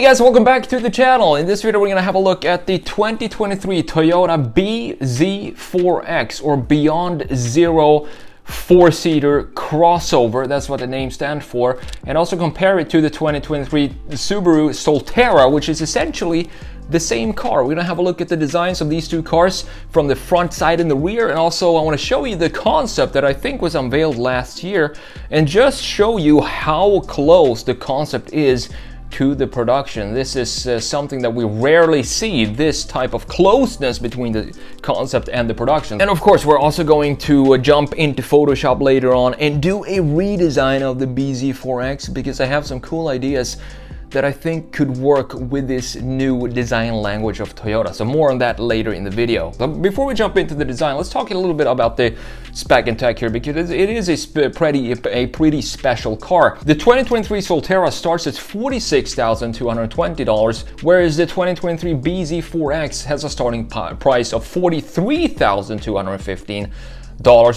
guys, welcome back to the channel. In this video we're going to have a look at the 2023 Toyota BZ4X or Beyond Zero 4-seater crossover. That's what the name stands for. And also compare it to the 2023 Subaru Solterra, which is essentially the same car. We're gonna have a look at the designs of these two cars from the front side and the rear, and also I want to show you the concept that I think was unveiled last year and just show you how close the concept is to the production. This is something that we rarely see, this type of closeness between the concept and the production. And of course we're also going to jump into Photoshop later on and do a redesign of the BZ4X because I have some cool ideas that I think could work with this new design language of Toyota. So more on that later in the video. But before we jump into the design, let's talk a little bit about the Spec and Tech here because it is a pretty special car. The 2023 Solterra starts at $46,220, whereas the 2023 BZ4X has a starting price of $43,215.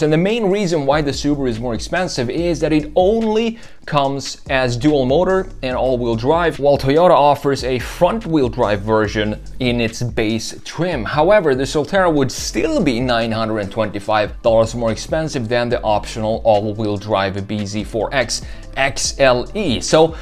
And the main reason why the Subaru is more expensive is that it only comes as dual motor and all-wheel drive, while Toyota offers a front-wheel drive version in its base trim. However, the Solterra would still be $925 more expensive than the optional all-wheel drive BZ4X XLE. So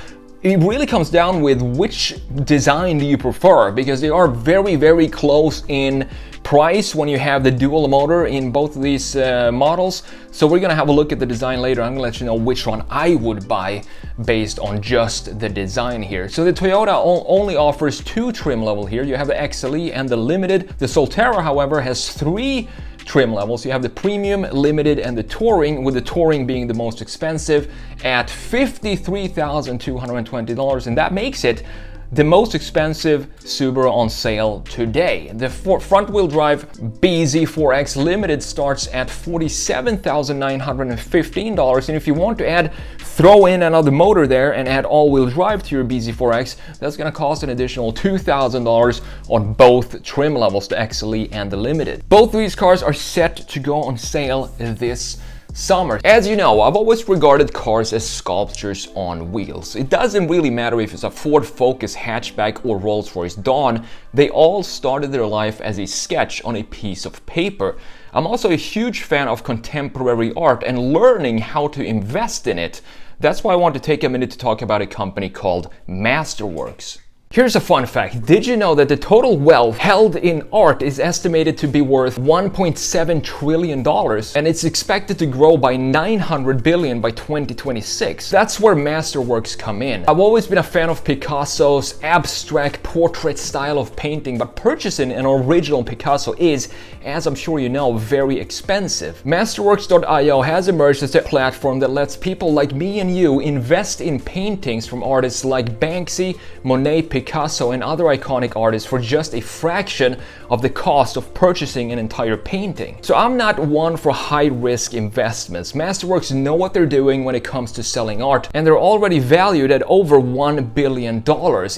it really comes down with which design do you prefer, because they are very close in price when you have the dual motor in both of these models. So we're gonna have a look at the design later. I'm gonna let you know which one I would buy based on just the design here. So the Toyota only offers two trim levels here. You have the XLE and the Limited. The Solterra, however, has three trim levels. You have the Premium, Limited, and the Touring, with the Touring being the most expensive at $53,220, and that makes it the most expensive Subaru on sale today. The front-wheel drive BZ4X Limited starts at $47,915, and if you want to throw in another motor there and add all-wheel drive to your BZ4X, that's going to cost an additional $2,000 on both trim levels, the XLE and the Limited. Both of these cars are set to go on sale this summer. As you know, I've always regarded cars as sculptures on wheels. It doesn't really matter if it's a Ford Focus hatchback or Rolls-Royce Dawn, they all started their life as a sketch on a piece of paper. I'm also a huge fan of contemporary art and learning how to invest in it. That's why I want to take a minute to talk about a company called Masterworks. Here's a fun fact. Did you know that the total wealth held in art is estimated to be worth $1.7 trillion, and it's expected to grow by $900 billion by 2026? That's where Masterworks come in. I've always been a fan of Picasso's abstract portrait style of painting, but purchasing an original Picasso is, as I'm sure you know, very expensive. Masterworks.io has emerged as a platform that lets people like me and you invest in paintings from artists like Banksy, Monet, Picasso, and other iconic artists for just a fraction of the cost of purchasing an entire painting. So I'm not one for high-risk investments. Masterworks know what they're doing when it comes to selling art, and they're already valued at over $1 billion.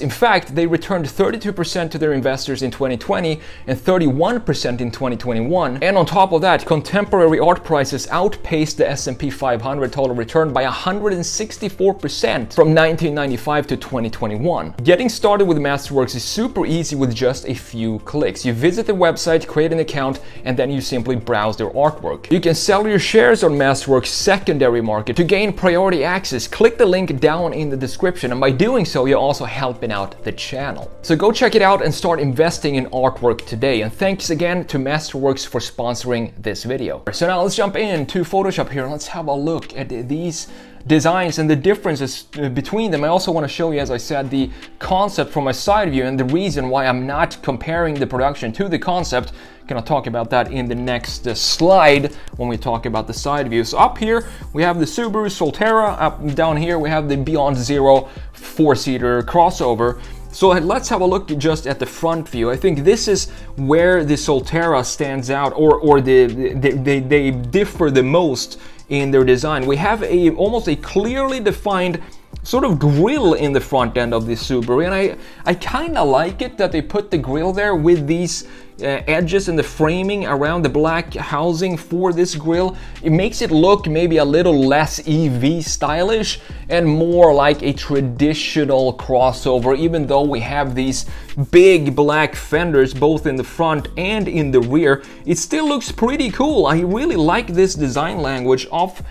In fact, they returned 32% to their investors in 2020 and 31% in 2021. And on top of that, contemporary art prices outpaced the S&P 500 total return by 164% from 1995 to 2021. Getting started with Masterworks is super easy with just a few clicks. You visit the website, create an account, and then you simply browse their artwork. You can sell your shares on Masterworks' secondary market. To gain priority access, click the link down in the description, and by doing so, you're also helping out the channel. So go check it out and start investing in artwork today. And thanks again to Masterworks for sponsoring this video. So now let's jump into Photoshop here and let's have a look at these designs and the differences between them. I also want to show you, as I said, the concept from a side view and the reason why I'm not comparing the production to the concept. I'm gonna talk about that in the next slide when we talk about the side view. So up here we have the Subaru Solterra, up down here we have the Beyond Zero 4-seater crossover. So let's have a look just at the front view. I think this is where the Solterra stands out, or they differ the most in their design. We have almost a clearly defined sort of grille in the front end of the Subaru, and I kind of like it that they put the grille there with these edges and the framing around the black housing for this grille, it makes it look maybe a little less EV stylish and more like a traditional crossover, even though we have these big black fenders both in the front and in the rear. It still looks pretty cool. I really like this design language of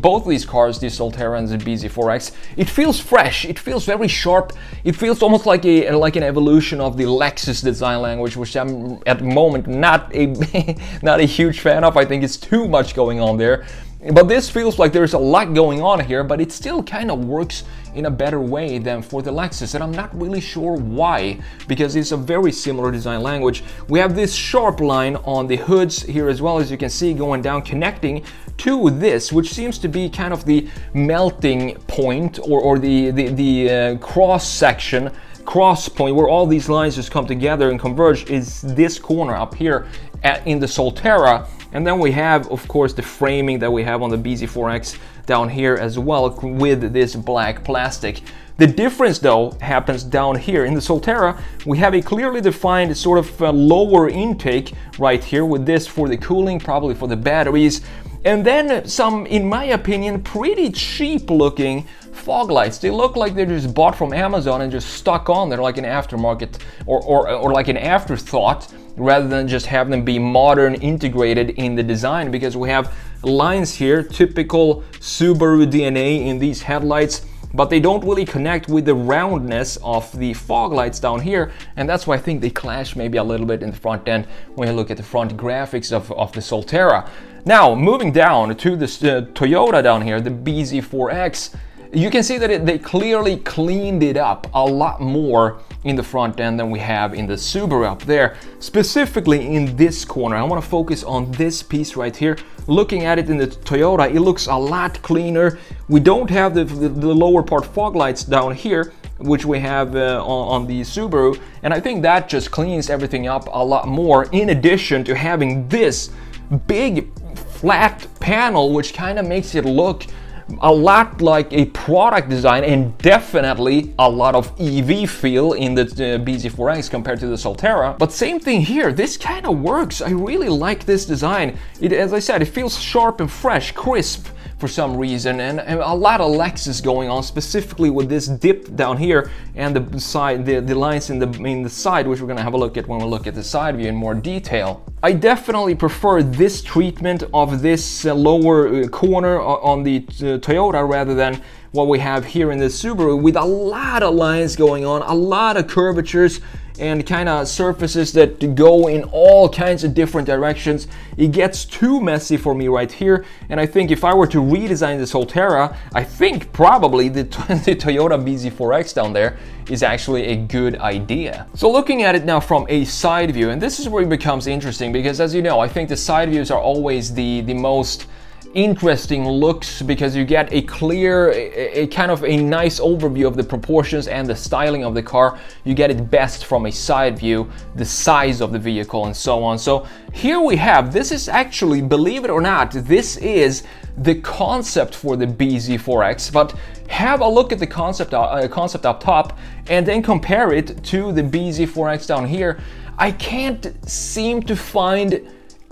both these cars, the Solterra and the BZ4X. It feels fresh, it feels very sharp, it feels almost like an evolution of the Lexus design language, which I'm at the moment not a huge fan of. I think it's too much going on there. But this feels like there's a lot going on here, but it still kind of works in a better way than for the Lexus, and I'm not really sure why, because it's a very similar design language. We have this sharp line on the hoods here as well, as you can see, going down, connecting to this, which seems to be kind of the melting point or the cross section, cross point, where all these lines just come together and converge, is this corner up here in the Solterra. And then we have, of course, the framing that we have on the BZ4X down here as well, with this black plastic. The difference, though, happens down here. In the Solterra, we have a clearly defined sort of lower intake right here, with this for the cooling, probably for the batteries. And then some, in my opinion, pretty cheap looking fog lights. They look like they're just bought from Amazon and just stuck on there like an aftermarket or like an afterthought, rather than just have them be modern, integrated in the design, because we have lines here, typical Subaru DNA in these headlights, but they don't really connect with the roundness of the fog lights down here, and that's why I think they clash maybe a little bit in the front end when you look at the front graphics of the Solterra. Now, moving down to the Toyota down here, the BZ4X, you can see that they clearly cleaned it up a lot more in the front end than we have in the Subaru up there. Specifically in this corner, I want to focus on this piece right here. Looking at it in the Toyota, it looks a lot cleaner. We don't have the lower part fog lights down here, which we have on the Subaru, and I think that just cleans everything up a lot more, in addition to having this big flat panel, which kind of makes it look a lot like a product design, and definitely a lot of EV feel in the BZ4X compared to the Solterra. But same thing here, this kind of works. I really like this design. As I said, it feels sharp and fresh, crisp for some reason, and a lot of Lexus going on, specifically with this dip down here and the side, the lines in the side, which we're gonna have a look at when we look at the side view in more detail. I definitely prefer this treatment of this lower corner on the Toyota rather than what we have here in the Subaru, with a lot of lines going on, a lot of curvatures and kind of surfaces that go in all kinds of different directions. It gets too messy for me right here, and I think if I were to redesign the Solterra, I think probably the Toyota BZ4X down there is actually a good idea. So looking at it now from a side view, and this is where it becomes interesting, because as you know, I think the side views are always the most interesting looks, because you get a clear, a kind of a nice overview of the proportions and the styling of the car. You get it best from a side view, the size of the vehicle and so on. So here we have, this is actually, believe it or not, this is the concept for the BZ4X, but have a look at the concept up top and then compare it to the BZ4X down here. I can't seem to find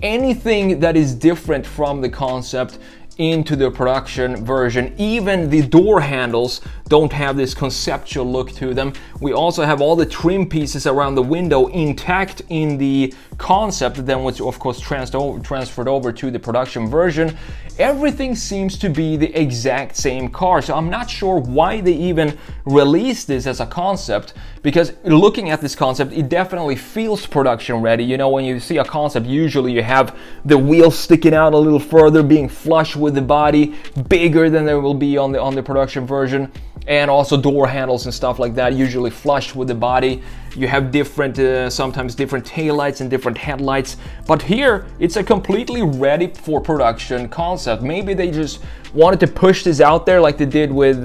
anything that is different from the concept into the production version. Even the door handles don't have this conceptual look to them. We also have all the trim pieces around the window intact in the concept, then which of course transferred over to the production version. Everything seems to be the exact same car, so I'm not sure why they even released this as a concept, because looking at this concept, it definitely feels production ready. You know, when you see a concept, usually you have the wheels sticking out a little further, being flush with the body, bigger than there will be on the production version, and also door handles and stuff like that, usually flush with the body. You have different, sometimes different taillights and different headlights, but here it's a completely ready for production concept. Maybe they just wanted to push this out there like they did with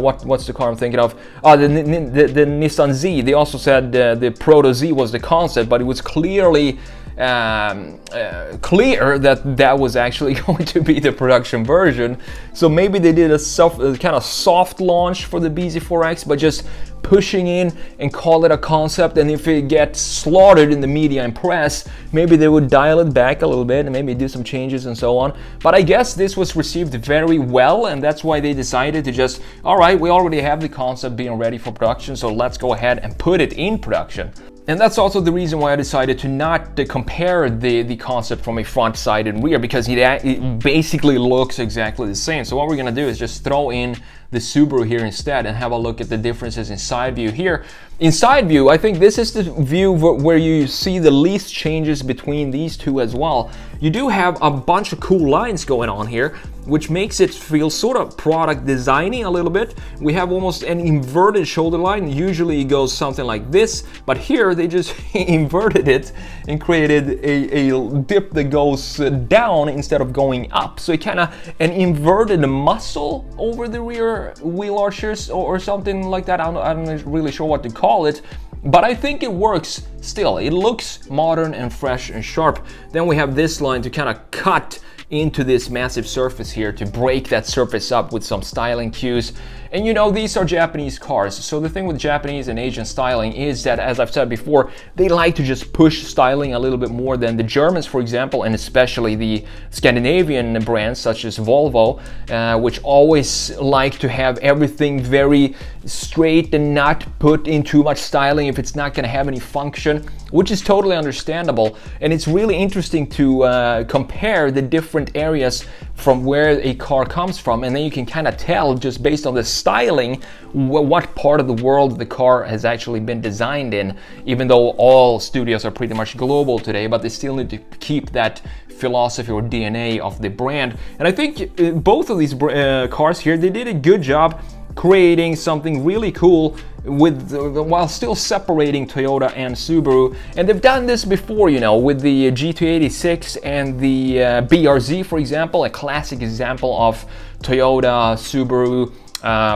what's the car I'm thinking of? The Nissan Z. They also said the Proto Z was the concept, but it was clearly clear that that was actually going to be the production version. So maybe they did a kind of soft launch for the BZ4X, but just pushing in and call it a concept, and if it gets slaughtered in the media and press, maybe they would dial it back a little bit and maybe do some changes and so on. But I guess this was received very well, and that's why they decided to just, all right, we already have the concept being ready for production, so let's go ahead and put it in production. And that's also the reason why I decided to not compare the concept from a front, side, and rear, because it basically looks exactly the same. So what we're gonna do is just throw in the Subaru here instead and have a look at the differences in side view here. In side view, I think this is the view where you see the least changes between these two as well. You do have a bunch of cool lines going on here, which makes it feel sort of product designy a little bit. We have almost an inverted shoulder line. Usually it goes something like this, but here they just inverted it and created a dip that goes down instead of going up. So it kind of an inverted muscle over the rear wheel archers or something like that. I'm not really sure what to call it, but I think it works still. It looks modern and fresh and sharp. Then we have this line to kind of cut into this massive surface here to break that surface up with some styling cues. And you know, these are Japanese cars. So the thing with Japanese and Asian styling is that, as I've said before, they like to just push styling a little bit more than the Germans, for example, and especially the Scandinavian brands such as Volvo, which always like to have everything very straight and not put in too much styling if it's not going to have any function, which is totally understandable. And it's really interesting to compare the different areas from where a car comes from, and then you can kind of tell just based on the styling what part of the world the car has actually been designed in, even though all studios are pretty much global today, but they still need to keep that philosophy or DNA of the brand. And I think both of these cars here, they did a good job creating something really cool with while still separating Toyota and Subaru. And they've done this before, you know, with the GT86 and the BRZ, for example, a classic example of Toyota, Subaru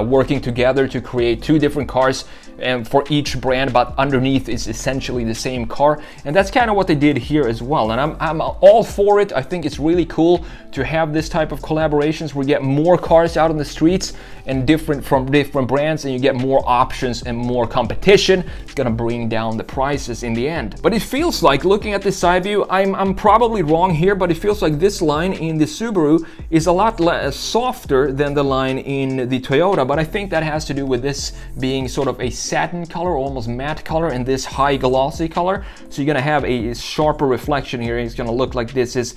working together to create two different cars and for each brand, but underneath is essentially the same car. And that's kind of what they did here as well. And I'm all for it. I think it's really cool to have this type of collaborations where you get more cars out on the streets and from different brands, and you get more options and more competition. It's gonna bring down the prices in the end. But it feels like, looking at this side view, I'm probably wrong here, but it feels like this line in the Subaru is a lot less softer than the line in the Toyota. But I think that has to do with this being sort of a satin color, almost matte color, and this high glossy color. So you're gonna have a sharper reflection here. It's gonna look like this is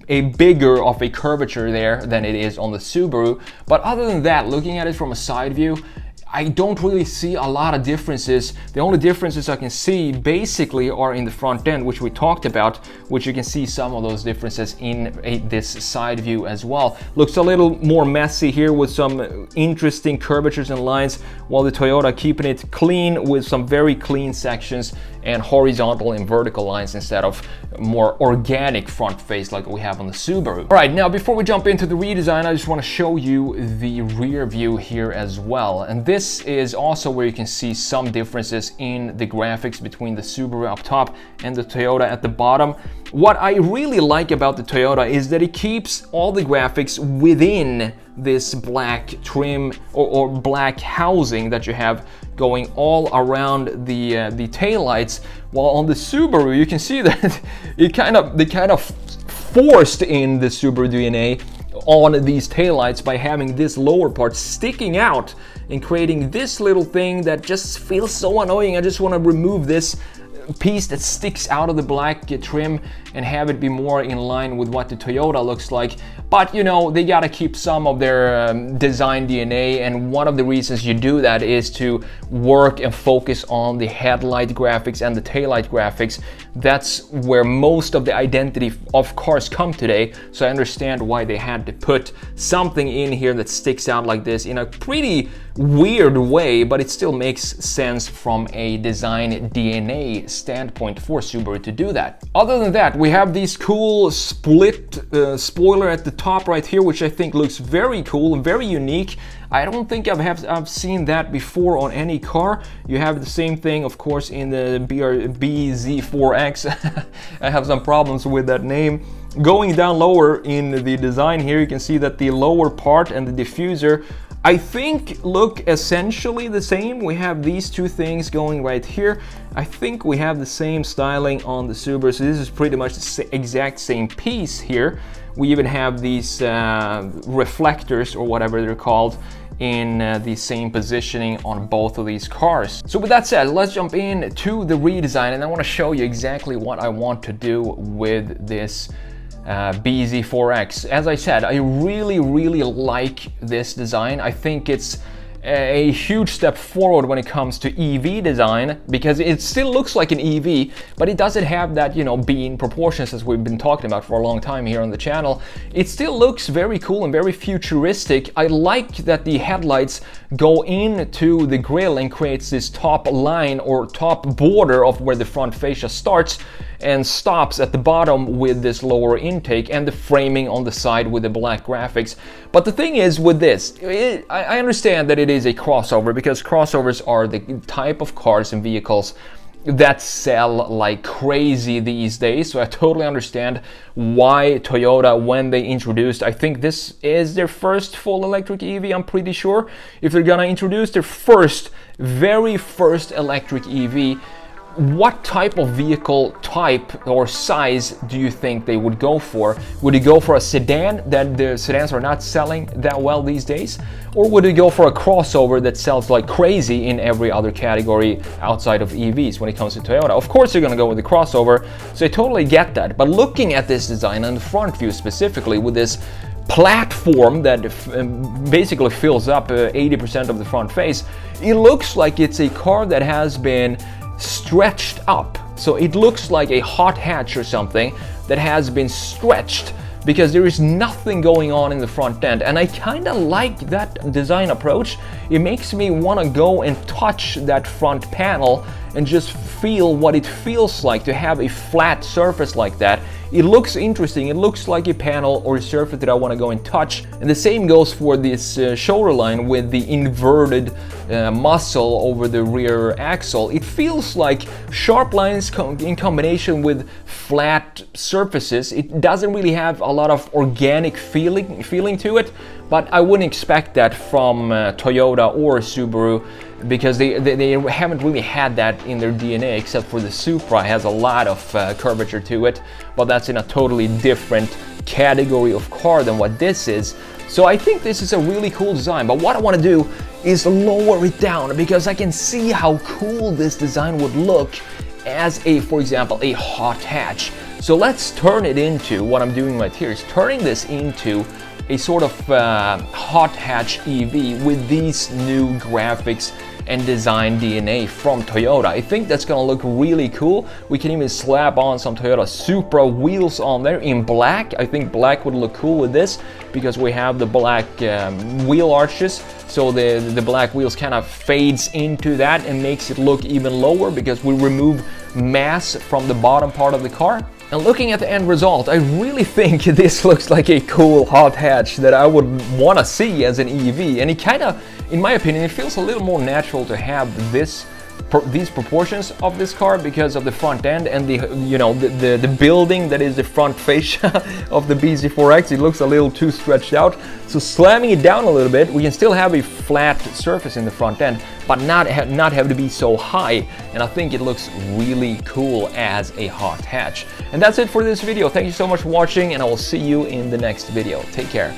a bigger of a curvature there than it is on the Subaru. But other than that, looking at it from a side view, I don't really see a lot of differences. The only differences I can see basically are in the front end, which we talked about, which you can see some of those differences in this side view as well. Looks a little more messy here with some interesting curvatures and lines, while the Toyota keeping it clean with some very clean sections and horizontal and vertical lines instead of more organic front face like we have on the Subaru. All right, now before we jump into the redesign, I just want to show you the rear view here as well. And this is also where you can see some differences in the graphics between the Subaru up top and the Toyota at the bottom. What I really like about the Toyota is that it keeps all the graphics within this black trim or black housing that you have going all around the taillights, while on the Subaru you can see that they kind of forced in the Subaru DNA on these taillights by having this lower part sticking out and creating this little thing that just feels so annoying. I just want to remove this piece that sticks out of the black trim and have it be more in line with what the Toyota looks like. But you know, they gotta keep some of their design DNA, and one of the reasons you do that is to work and focus on the headlight graphics and the taillight graphics. That's where most of the identity of cars come today, so I understand why they had to put something in here that sticks out like this in a pretty weird way, but it still makes sense from a design DNA standpoint for Subaru to do that. Other than that, We have these cool split spoiler at the top right here, which I think looks very cool and very unique. I don't think I've seen that before on any car. You have the same thing, of course, in the BZ4X. I have some problems with that name. Going down lower in the design here, you can see that the lower part and the diffuser, I think, look essentially the same. We have these two things going right here. I think we have the same styling on the Subaru, so this is pretty much the exact same piece here. We even have these reflectors, or whatever they're called, in the same positioning on both of these cars. So with that said, let's jump in to the redesign, and I want to show you exactly what I want to do with this BZ4X. As I said, I really like this design. I think it's a huge step forward when it comes to EV design, because it still looks like an EV, but it doesn't have that, you know, bean proportions as we've been talking about for a long time here on the channel. It still looks very cool and very futuristic. I like that the headlights go into the grille and creates this top line or top border of where the front fascia starts and stops at the bottom with this lower intake, and the framing on the side with the black graphics. But the thing is with this, I understand that it is a crossover, because crossovers are the type of cars and vehicles that sell like crazy these days. So I totally understand why Toyota, when they introduced, I think this is their first full electric EV, I'm pretty sure. If they're gonna introduce their very first electric EV, what type of vehicle type or size do you think they would go for? Would they go for a sedan, that the sedans are not selling that well these days? Or would they go for a crossover that sells like crazy in every other category outside of EVs when it comes to Toyota? Of course they're gonna go with the crossover, so I totally get that. But looking at this design and the front view specifically, with this platform that basically fills up 80% of the front face, it looks like it's a car that has been stretched up. So it looks like a hot hatch or something that has been stretched, because there is nothing going on in the front end, and I kind of like that design approach. It makes me want to go and touch that front panel and just feel what it feels like to have a flat surface like that. It looks interesting. It looks like a panel or a surface that I want to go and touch. And the same goes for this shoulder line with the inverted muscle over the rear axle. It feels like sharp lines in combination with flat surfaces. It doesn't really have a lot of organic feeling to it, but I wouldn't expect that from Toyota or Subaru, because they haven't really had that in their DNA, except for the Supra. It has a lot of curvature to it, but that's in a totally different category of car than what this is. So I think this is a really cool design, but what I want to do is lower it down, because I can see how cool this design would look as a, for example, a hot hatch. So let's turn it into, what I'm doing right here is turning this into a sort of hot hatch EV with these new graphics and design DNA from Toyota. I think that's gonna look really cool. We can even slap on some Toyota Supra wheels on there in black. I think black would look cool with this, because we have the black wheel arches, so the black wheels kind of fades into that and makes it look even lower, because we remove mass from the bottom part of the car. And looking at the end result, I really think this looks like a cool hot hatch that I would want to see as an EV. And it kind of, in my opinion, it feels a little more natural to have these proportions of this car, because of the front end and the building that is the front fascia of the BZ4X. It looks a little too stretched out. So slamming it down a little bit, we can still have a flat surface in the front end, but not have to be so high. And I think it looks really cool as a hot hatch. And that's it for this video. Thank you so much for watching, and I will see you in the next video. Take care.